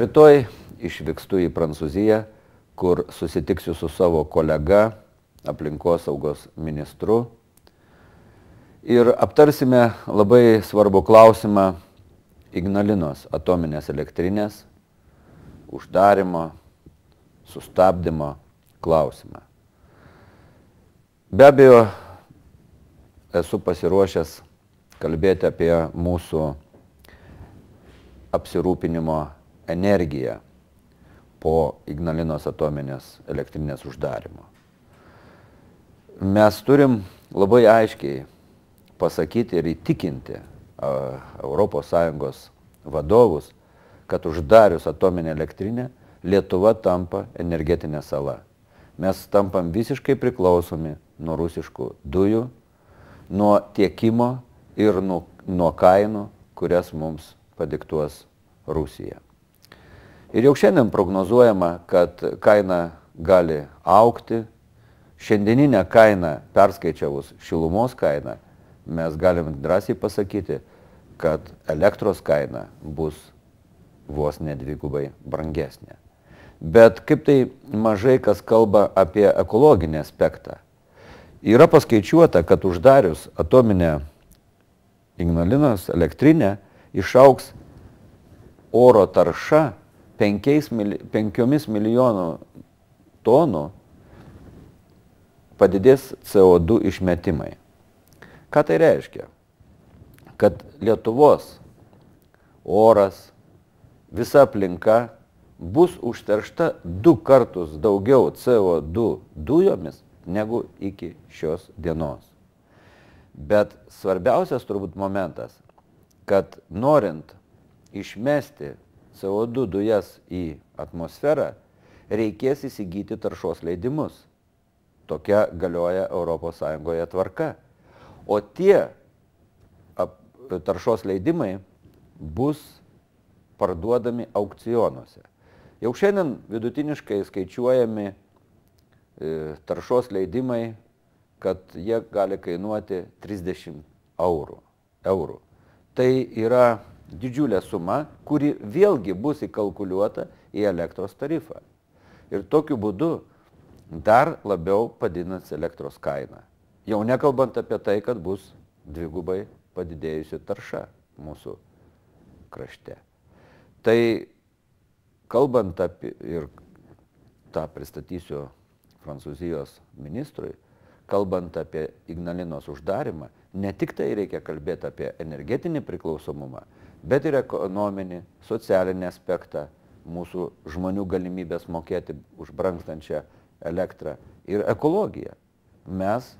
rytoj išvykstu į Prancūziją, kur susitiksiu su savo kolega, aplinkosaugos ministru ir aptarsime labai svarbų klausimą Ignalinos atominės elektrinės uždarimo, sustabdymo klausimą. Be abejo, esu pasiruošęs kalbėti apie mūsų apsirūpinimo energiją po Ignalinos atominės elektrinės uždarimo. Mes turim labai aiškiai pasakyti ir įtikinti ES vadovus, kad uždarius atominę elektrinę Lietuva tampa energetinė sala. Mes tampam visiškai priklausomi nuo rusiškų dujų, nuo tiekimo ir nuo kainų, kurias mums padiktuos Rusija. Ir jau šiandien prognozuojama, kad kaina gali augti. Šiandieninę kainą perskaičiavus šilumos kainą, mes galim drąsiai pasakyti, kad elektros kaina bus vos ne dvigubai brangesnė. Bet kaip tai mažai kas kalba apie ekologinį aspektą. Yra paskaičiuota, kad uždarius atominę Ignalinos elektrinę išaugs oro tarša 5 milijonų tonų, padidės CO2 išmetimai. Ką tai reiškia? Kad Lietuvos oras, visa aplinka bus užteršta 2 kartus daugiau CO2 dujomis negu iki šios dienos. Bet svarbiausias turbūt momentas, kad norint išmesti CO2 dujas į atmosferą, reikės įsigyti taršos leidimus. Tokia galioja ES tvarka. O tie taršos leidimai bus parduodami aukcionuose. Jau šiandien vidutiniškai skaičiuojami taršos leidimai, kad jie gali kainuoti 30 eurų. Tai yra didžiulė suma, kuri vėlgi bus įkalkuliuota į elektros tarifą. Ir tokiu būdu dar labiau padidins elektros kainą. Jau nekalbant apie tai, kad bus dvigubai padidėjusi tarša mūsų krašte. Tai kalbant apie, ir tą pristatysiu Prancūzijos ministrui, kalbant apie Ignalinos uždarimą, ne tik tai reikia kalbėti apie energetinį priklausomumą, bet ir ekonominį, socialinį aspektą, mūsų žmonių galimybės mokėti už brangstančią elektrą ir ekologiją. Mes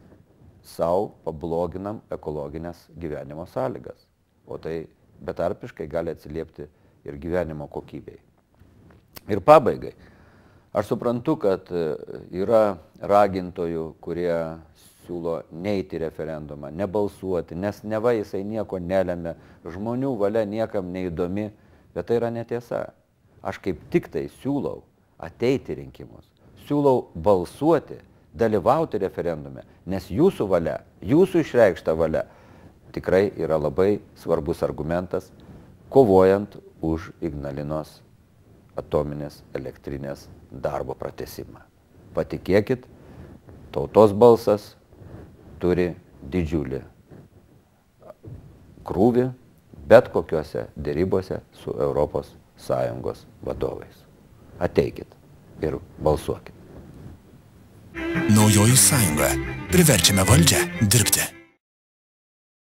savo pabloginam ekologinės gyvenimo sąlygas, o tai betarpiškai gali atsiliepti ir gyvenimo kokybei. Ir pabaigai, aš suprantu, kad yra ragintojų, kurie siūlo neiti referendumą, nebalsuoti, nes neva jisai nieko nelemia, žmonių valia niekam neįdomi, bet tai yra netiesa. Aš kaip tik tai siūlau ateiti rinkimus, siūlau balsuoti, dalyvauti referendume, nes jūsų valia, jūsų išreikšta valia tikrai yra labai svarbus argumentas, kovojant už Ignalinos atominės elektrinės darbo pratęsimą. Patikėkit, tautos balsas turi didžiulį krūvį bet kokiuose dėrybose su ES vadovais. Ateikit ir balsuokit. Naujoji sąjunga. Priverčiame valdžią dirbti.